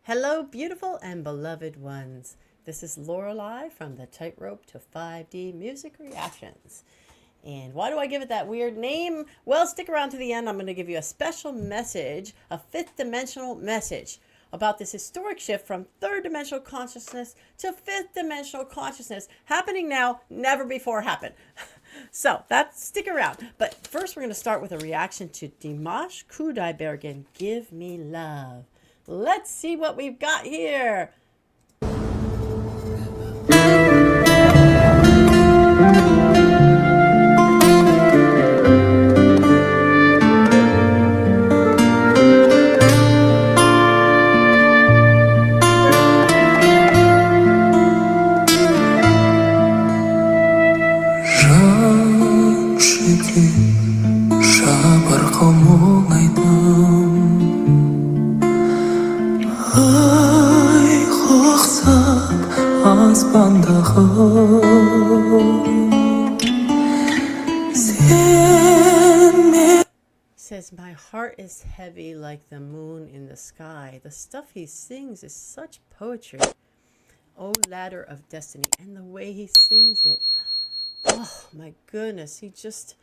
Hello, beautiful and beloved ones. This is Lorelei from the Tightrope to 5D Music Reactions. And why do I give it that weird name? Well, stick around to the end. I'm going to give you a special message, a fifth dimensional message about this historic shift from third dimensional consciousness to fifth dimensional consciousness happening now, never before happened. So stick around. But first, we're going to start with a reaction to Dimash Qudaibergen, Give Me Love. Let's see what we've got here. Says, my heart is heavy like the moon in the sky. The stuff he sings is such poetry. Oh, ladder of destiny. And the way he sings it. Oh, my goodness. He just,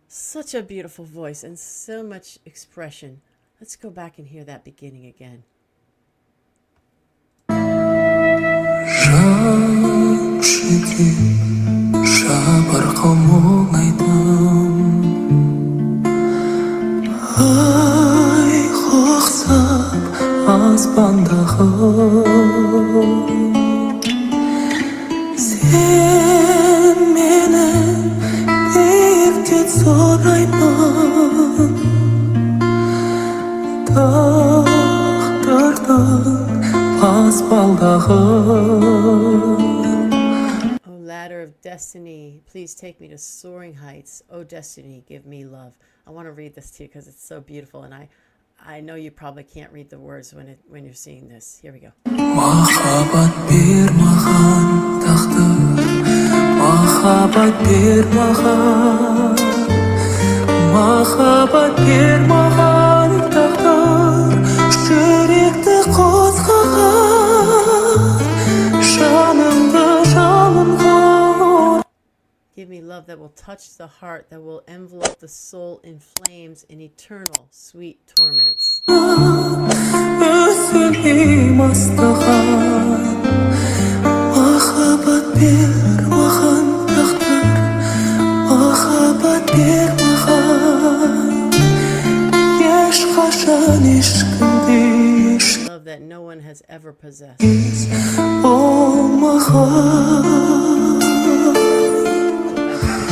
such a beautiful voice and so much expression. Let's go back and hear that beginning again. Oh, ladder of destiny, please take me to soaring heights. Oh, destiny, give me love. I want to read this to you because it's so beautiful, and I know you probably can't read the words when you're seeing this. Here we go. Mahabbat bir Magan taqdir, Mahabbat bir Magan, Mahabbat bir Magan taqdir, yürekte qozg'agan, janimda janimga. Give me love that will touch the heart, that will envelope the soul in flames in eternal sweet torments. Love that no one has ever possessed.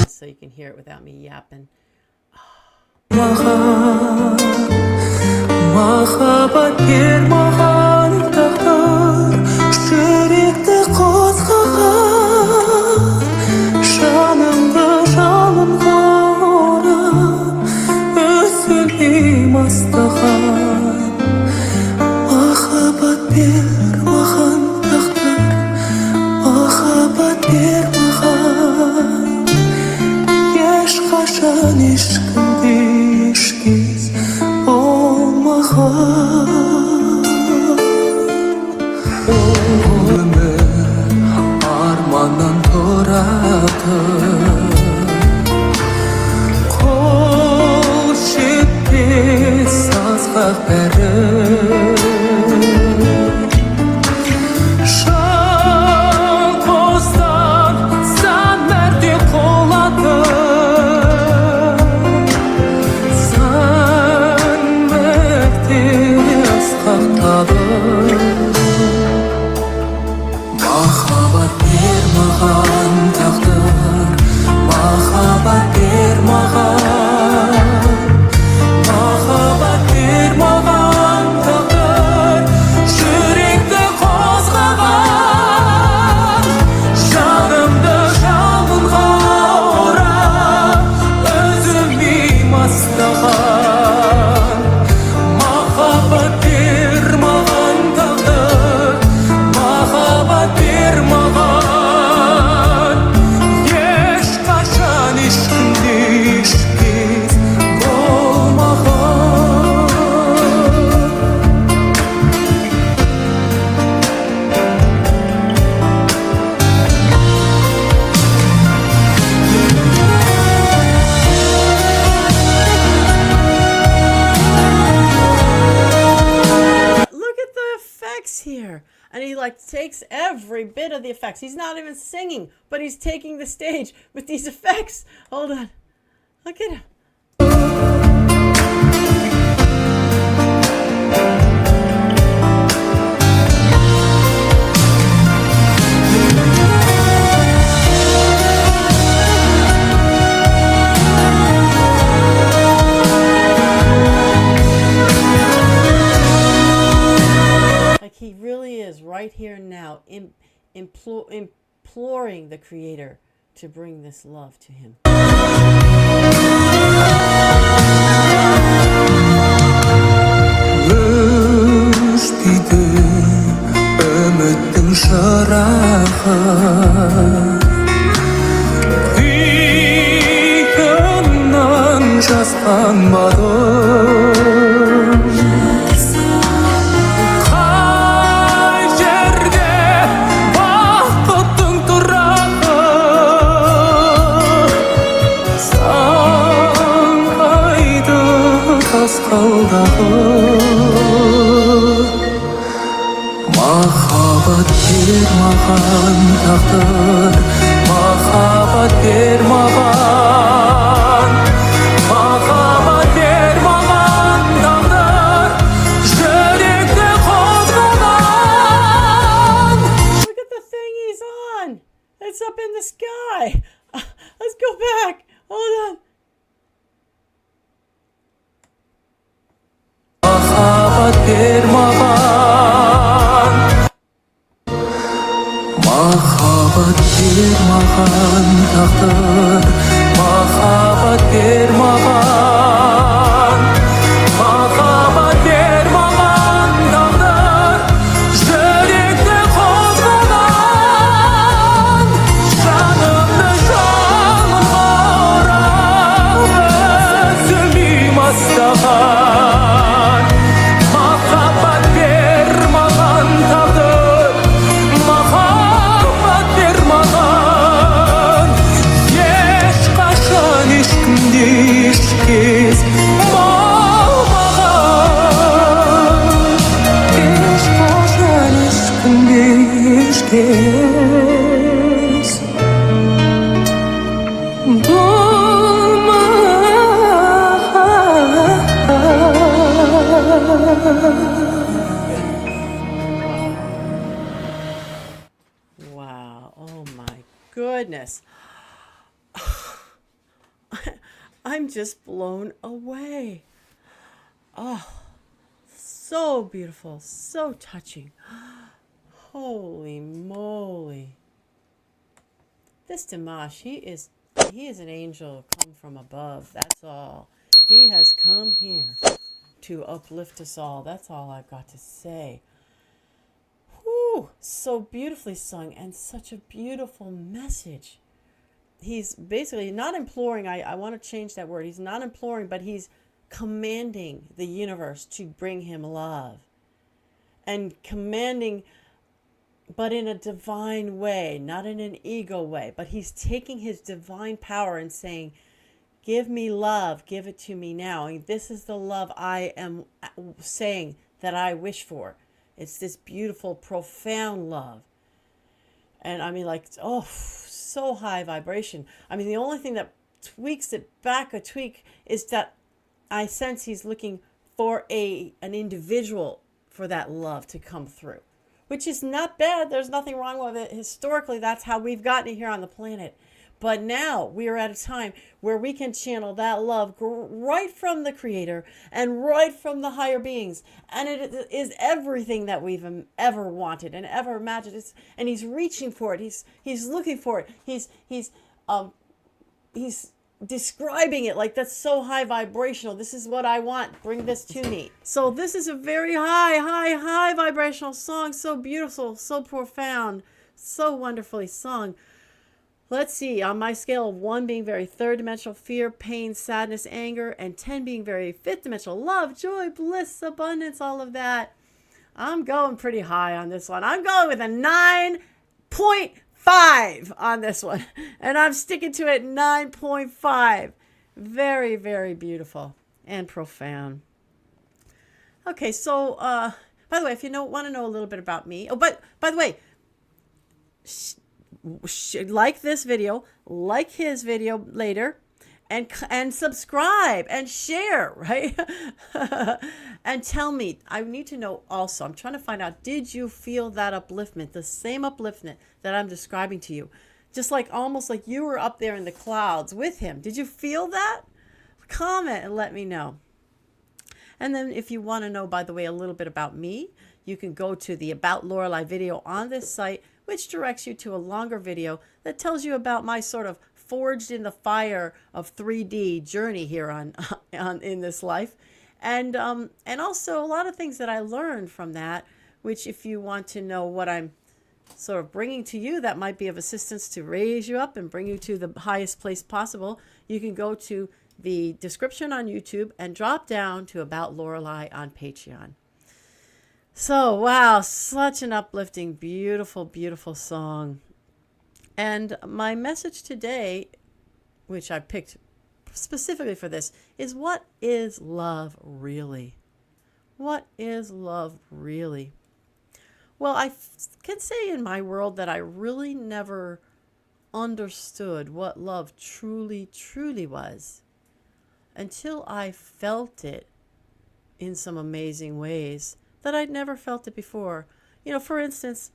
So you can hear it without me yapping. Mahabbat bir Magan taqdir, yürekte qozg'agan, janimda janimga üzüleyim astagan. Mahabbat bir Magan taqdir, Mahabbat bir Magan, hech qachon ishqimda ishqiz armandan to'ratib qo'l shepis sazg'aq berib shanqozdan san merdi qo'latib san merdi asqaqtadir. Mahabbat bir Magan taqdir, Mahabbat bir Magan, Mahabbat bir Magan. here. And he like takes every bit of the effects. He's not even singing, but he's taking the stage with these effects. Hold on. Look at him. He really is right here now imploring the Creator to bring this love to him. Mahabbat bermagan takdir, Mahabbat bermagan, Mahabbat bermagan takdir, yürekte kozlagan. Look at the thing he's on. It's up in the sky. Let's go back. Hold on. Mahabbat bermagan, Mahabbat bermagan takdir, Mahabbat bermagan, Mahabbat bermagan takdir, yürekte kozlagan. Canımda canım var, özümü maslahan. Mahabbat bermagan takdir, Mahabbat bermagan. Hiç kaçan hiç kimde hiç kez olmagan. Hiç kaçan hiç kimde hiç kez Wow. Oh my goodness. I'm just blown away. Oh, so beautiful, so touching. Holy moly. This Dimash, he is an angel come from above. That's all. He has come here to uplift us all. That's all I've got to say. Whew, so beautifully sung and such a beautiful message. He's basically not imploring. I want to change that word. He's not imploring, but he's commanding the universe to bring him love. And commanding, but in a divine way, not in an ego way. But he's taking his divine power and saying, give me love, give it to me now. And this is the love I am saying that I wish for. It's this beautiful, profound love. And I mean, like, oh, so high vibration. I mean, the only thing that tweaks it back a tweak is that I sense he's looking for an individual for that love to come through, which is not bad. There's nothing wrong with it. Historically, that's how we've gotten here on the planet. But now we are at a time where we can channel that love right from the Creator and right from the higher beings. And it is everything that we've ever wanted and ever imagined. And he's reaching for it. He's looking for it. He's describing it like that's so high vibrational. This is what I want. Bring this to me. So this is a very high vibrational song. So beautiful, so profound, so wonderfully sung. Let's see, on my scale of 1 being very third dimensional fear, pain, sadness, anger, and 10 being very fifth dimensional love, joy, bliss, abundance, all of that. I'm going pretty high on this one. I'm going with a 9.5 on this one. And I'm sticking to it 9.5. Very, very beautiful and profound. Okay, so By the way, if you want to know a little bit about me, oh, but by the way, like this video, like his video later, and subscribe and share, right? And tell me, I need to know also, I'm trying to find out, did you feel that upliftment, the same upliftment that I'm describing to you? Just like almost like you were up there in the clouds with him. Did you feel that? Comment and let me know. And then if you want to know, by the way, a little bit about me, you can go to the About Lorelei video on this site, which directs you to a longer video that tells you about my sort of forged in the fire of 3D journey here on in this life. And also a lot of things that I learned from that, which if you want to know what I'm sort of bringing to you that might be of assistance to raise you up and bring you to the highest place possible, you can go to the description on YouTube and drop down to About Lorelei on Patreon. So, wow, such an uplifting, beautiful, beautiful song. And my message today, which I picked specifically for this, is what is love really? What is love really? Well, I can say in my world that I really never understood what love truly, truly was until I felt it in some amazing ways that I'd never felt it before. You know, for instance,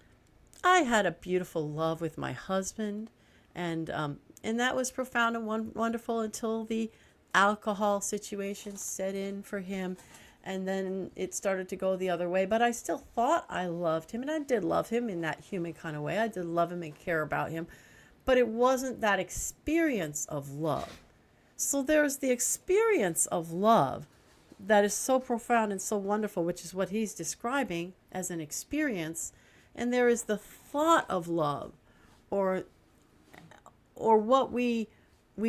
I had a beautiful love with my husband, and that was profound and wonderful until the alcohol situation set in for him, and then it started to go the other way. But I still thought I loved him, and I did love him in that human kind of way. I did love him and care about him, but it wasn't that experience of love. So there's the experience of love that is so profound and so wonderful, which is what he's describing as an experience. And there is the thought of love, or what we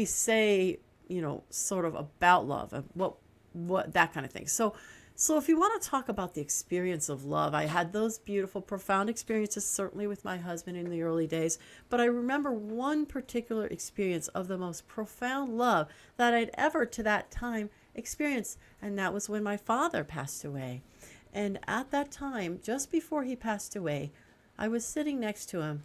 say, you know, sort of about love, and what that kind of thing. So if you want to talk about the experience of love, I had those beautiful, profound experiences, certainly with my husband in the early days. But I remember one particular experience of the most profound love that I'd ever to that time experienced. And that was when my father passed away. And at that time, just before he passed away, I was sitting next to him.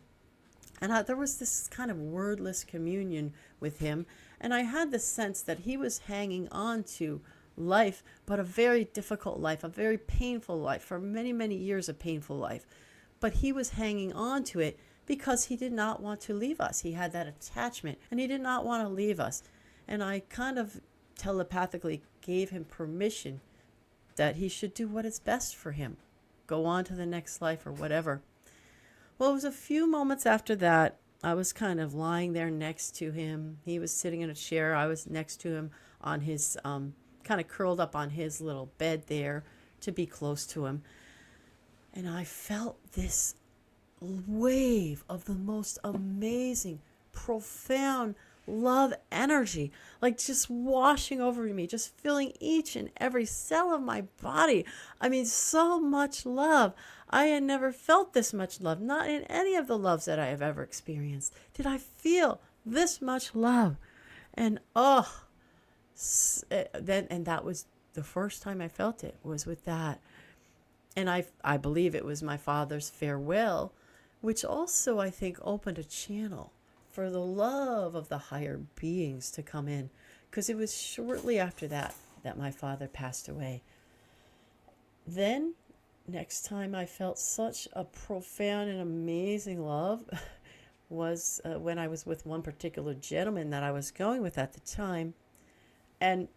And there was this kind of wordless communion with him. And I had the sense that he was hanging on to life, but a very difficult life, a very painful life, for many, many years of painful life. But he was hanging on to it because he did not want to leave us. He had that attachment, and he did not want to leave us. And I kind of telepathically gave him permission that he should do what is best for him, go on to the next life or whatever. Well, it was a few moments after that, I was kind of lying there next to him. He was sitting in a chair. I was next to him on his kind of curled up on his little bed there to be close to him. And I felt this wave of the most amazing, profound love energy, like just washing over me, just filling each and every cell of my body. I mean, so much love. I had never felt this much love, not in any of the loves that I have ever experienced. Did I feel this much love? And that was the first time I felt it, was with that. And I believe it was my father's farewell, which also I think opened a channel for the love of the higher beings to come in, because it was shortly after that my father passed away. Then next time I felt such a profound and amazing love was when I was with one particular gentleman that I was going with at the time. And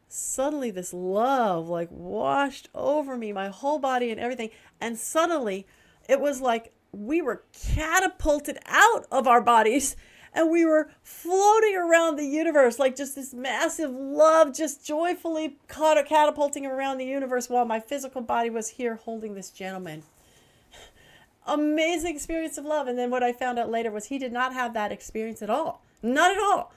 suddenly this love like washed over me, my whole body and everything. And suddenly it was like we were catapulted out of our bodies and we were floating around the universe, like just this massive love, just joyfully catapulting around the universe while my physical body was here holding this gentleman. Amazing experience of love. And then what I found out later was he did not have that experience at all. Not at all.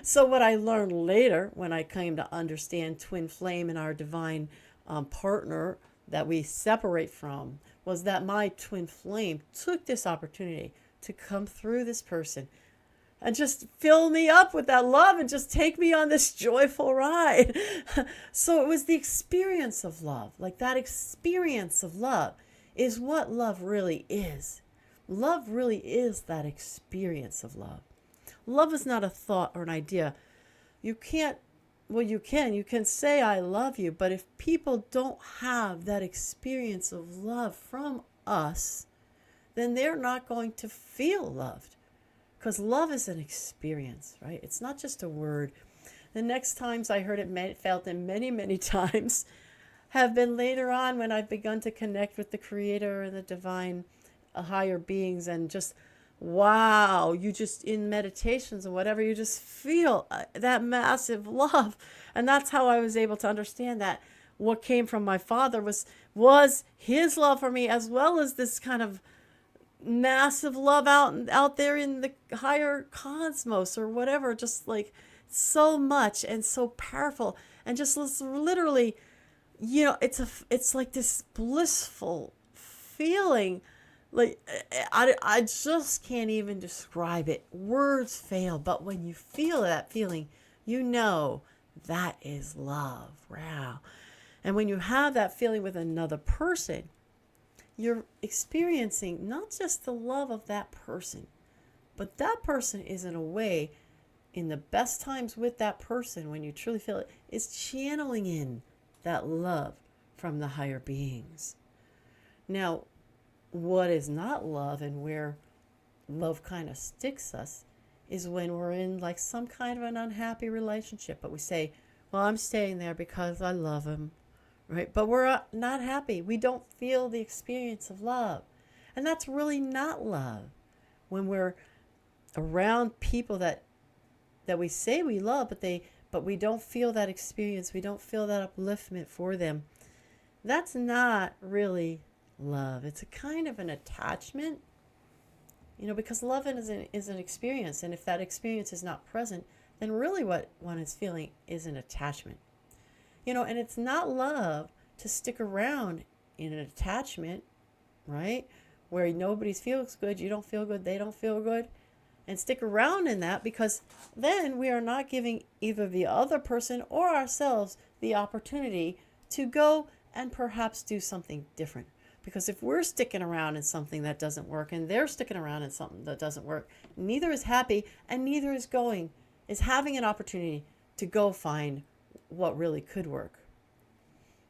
So what I learned later, when I came to understand twin flame and our divine partner that we separate from, was that my twin flame took this opportunity to come through this person and just fill me up with that love and just take me on this joyful ride. So it was the experience of love. Like that experience of love is what love really is. Love really is that experience of love. Love is not a thought or an idea. You can't, well, you can say I love you, but if people don't have that experience of love from us, then they're not going to feel loved. Because love is an experience, right? It's not just a word. The next times I heard it, felt it many, many times, have been later on when I've begun to connect with the Creator and the divine higher beings, and just, wow, you just in meditations and whatever, you just feel that massive love. And that's how I was able to understand that what came from my father was his love for me, as well as this kind of massive love out there in the higher cosmos or whatever, just like so much and so powerful, and just literally, it's like this blissful feeling. Like I just can't even describe it. Words fail, but when you feel that feeling, that is love. Wow. And when you have that feeling with another person, you're experiencing not just the love of that person, but that person is in a way, in the best times with that person, when you truly feel it, is channeling in that love from the higher beings. Now, what is not love, and where love kind of sticks us, is when we're in like some kind of an unhappy relationship, but we say, well, I'm staying there because I love him. Right? But we're not happy. We don't feel the experience of love. And that's really not love. When we're around people that we say we love, but we don't feel that experience, we don't feel that upliftment for them, that's not really love. It's a kind of an attachment, because love is an experience. And if that experience is not present, then really what one is feeling is an attachment. And it's not love to stick around in an attachment, right? Where nobody feels good, you don't feel good, they don't feel good. And stick around in that, because then we are not giving either the other person or ourselves the opportunity to go and perhaps do something different. Because if we're sticking around in something that doesn't work, and they're sticking around in something that doesn't work, neither is happy, and neither is having an opportunity to go find what really could work.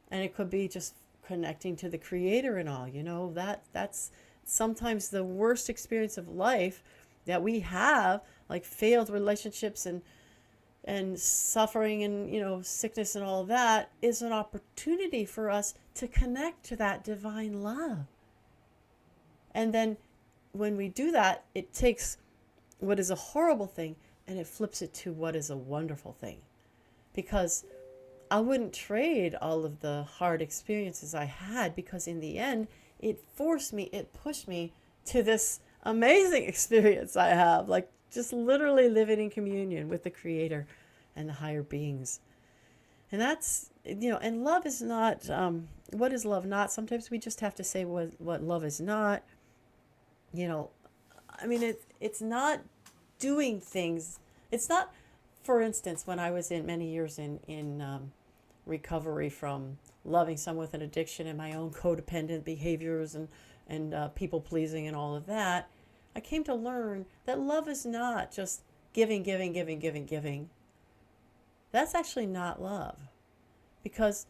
And it could be just connecting to the Creator and all. That's sometimes the worst experience of life that we have, like failed relationships and suffering and sickness and all of that, is an opportunity for us to connect to that divine love. And then when we do that, it takes what is a horrible thing and it flips it to what is a wonderful thing. Because I wouldn't trade all of the hard experiences I had, because in the end, it pushed me to this amazing experience I have, like just literally living in communion with the Creator and the higher beings. And that's, and love is not, what is love not? Sometimes we just have to say what love is not. It's not doing things. It's not, for instance, when I was in many years in recovery from loving someone with an addiction and my own codependent behaviors and people pleasing and all of that, I came to learn that love is not just giving. That's actually not love. Because,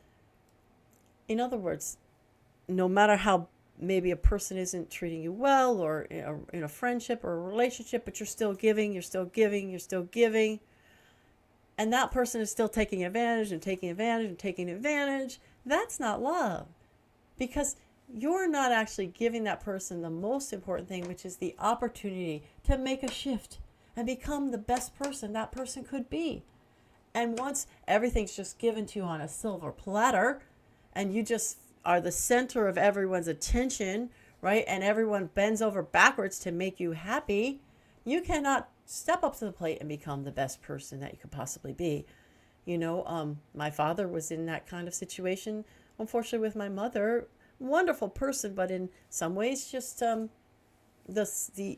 in other words, no matter how maybe a person isn't treating you well, or in a friendship or a relationship, but you're still giving, and that person is still taking advantage, that's not love. Because you're not actually giving that person the most important thing, which is the opportunity to make a shift and become the best person that person could be. And once everything's just given to you on a silver platter, and you just are the center of everyone's attention, right? And everyone bends over backwards to make you happy, you cannot step up to the plate and become the best person that you could possibly be. My father was in that kind of situation, unfortunately, with my mother. Wonderful person, but in some ways just the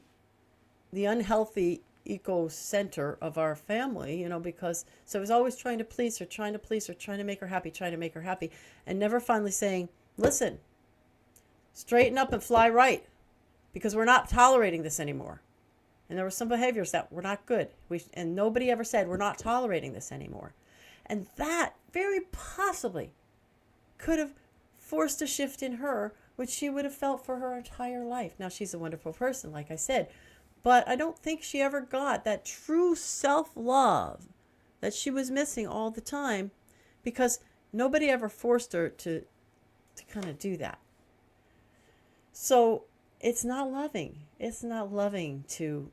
unhealthy eco center of our family, because so I was always trying to please her, trying to make her happy, and never finally saying, listen, straighten up and fly right, because we're not tolerating this anymore. And there were some behaviors that were not good. And nobody ever said, we're not tolerating this anymore. And that very possibly could have forced a shift in her, which she would have felt for her entire life. Now, she's a wonderful person, like I said, but I don't think she ever got that true self-love that she was missing all the time, because nobody ever forced her to kind of do that. So it's not loving. It's not loving to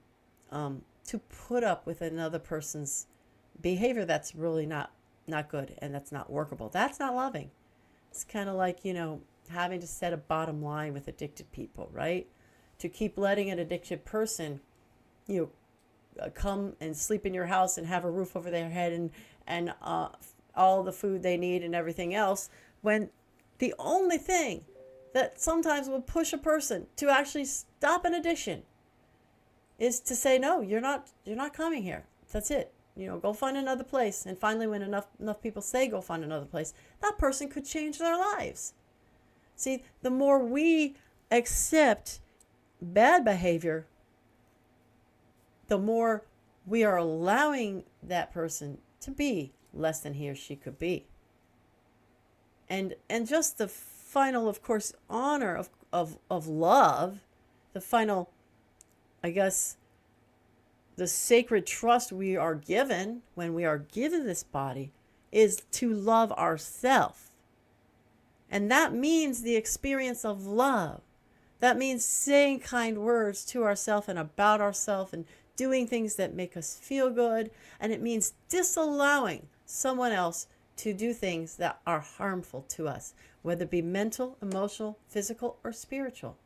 put up with another person's behavior that's really not good and that's not workable. That's not loving. It's kind of like, having to set a bottom line with addicted people, right? To keep letting an addicted person, come and sleep in your house and have a roof over their head and all the food they need and everything else, when the only thing that sometimes will push a person to actually stop an addiction is to say, no, you're not coming here. That's it. Go find another place. And finally, when enough people say go find another place, that person could change their lives. See, the more we accept bad behavior, the more we are allowing that person to be less than he or she could be. And just the final, of course, honor of love, the final, I guess, the sacred trust we are given when we are given this body is to love ourselves. And that means the experience of love. That means saying kind words to ourselves and about ourselves and doing things that make us feel good. And it means disallowing someone else to do things that are harmful to us, whether it be mental, emotional, physical, or spiritual.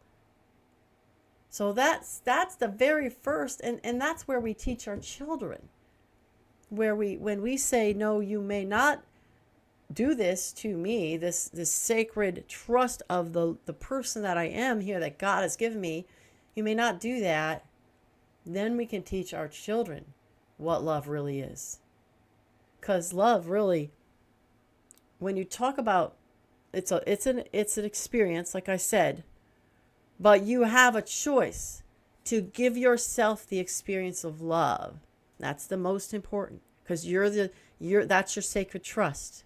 So that's the very first, and that's where we teach our children. When we say, no, you may not do this to me, this sacred trust of the person that I am here, that God has given me, you may not do that, then we can teach our children what love really is. Because love really, when you talk about, it's an experience, like I said, but you have a choice to give yourself the experience of love. That's the most important, because that's your sacred trust.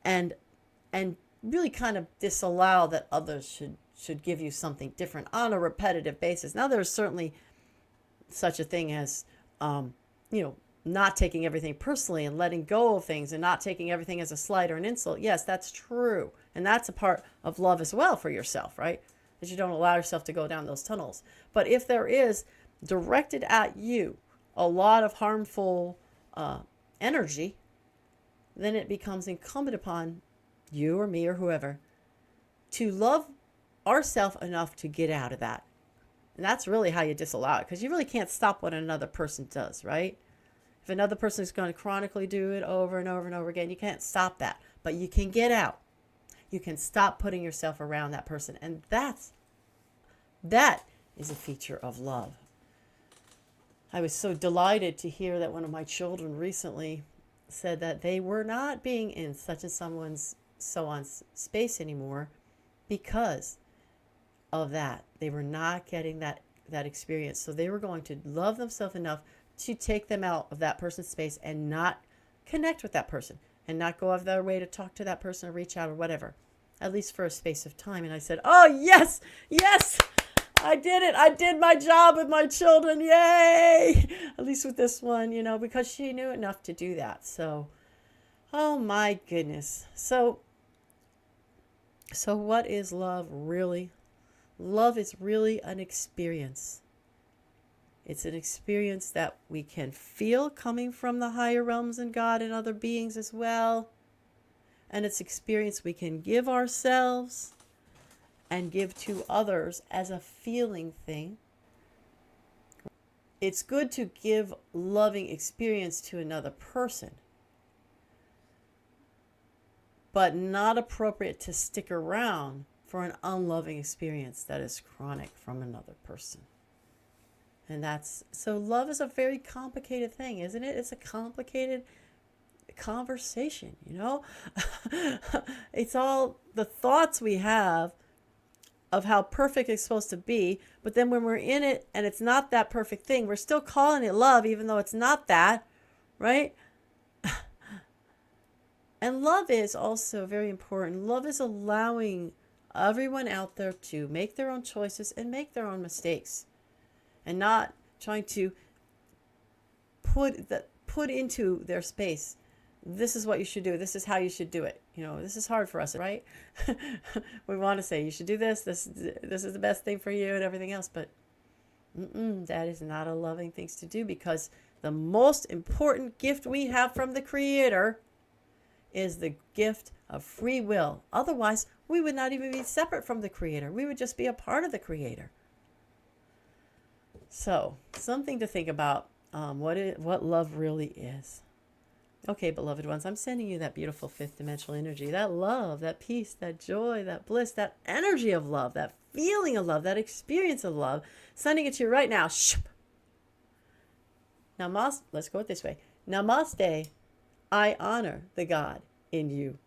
And really kind of disallow that others should give you something different on a repetitive basis. Now, there's certainly such a thing as not taking everything personally and letting go of things and not taking everything as a slight or an insult. Yes, that's true. And that's a part of love as well for yourself, right? That you don't allow yourself to go down those tunnels. But if there is directed at you a lot of harmful energy, then it becomes incumbent upon you or me or whoever to love ourselves enough to get out of that. And that's really how you disallow it, because you really can't stop what another person does, right? If another person is going to chronically do it over and over and over again, you can't stop that. But you can get out. You can stop putting yourself around that person. And that is a feature of love. I was so delighted to hear that one of my children recently said that they were not being in such and someone's so on space anymore because of that. They were not getting that experience. So they were going to love themselves enough to take them out of that person's space and not connect with that person and not go out of their way to talk to that person or reach out or whatever, at least for a space of time. And I said, oh, yes, I did it. I did my job with my children. Yay. At least with this one, because she knew enough to do that. So, oh my goodness. So what is love really? Love is really an experience. It's an experience that we can feel coming from the higher realms and God and other beings as well. And it's experience we can give ourselves and give to others as a feeling thing. It's good to give loving experience to another person, but not appropriate to stick around for an unloving experience that is chronic from another person. And that's so love is a very complicated thing, isn't it? It's a complicated conversation, you know? It's all the thoughts we have of how perfect it's supposed to be, but then when we're in it and it's not that perfect thing, we're still calling it love even though it's not that, right? And love is also very important. Love is allowing everyone out there to make their own choices and make their own mistakes, and not trying to put into their space, this is what you should do, this is how you should do it. You know, this is hard for us, right? We want to say you should do this is the best thing for you and everything else, but that is not a loving thing to do, because the most important gift we have from the Creator is the gift of free will. Otherwise, we would not even be separate from the Creator. We would just be a part of the Creator. So, something to think about, what love really is. Okay, beloved ones, I'm sending you that beautiful fifth dimensional energy, that love, that peace, that joy, that bliss, that energy of love, that feeling of love, that experience of love, sending it to you right now. Namaste. Let's go it this way. Namaste. I honor the God in you.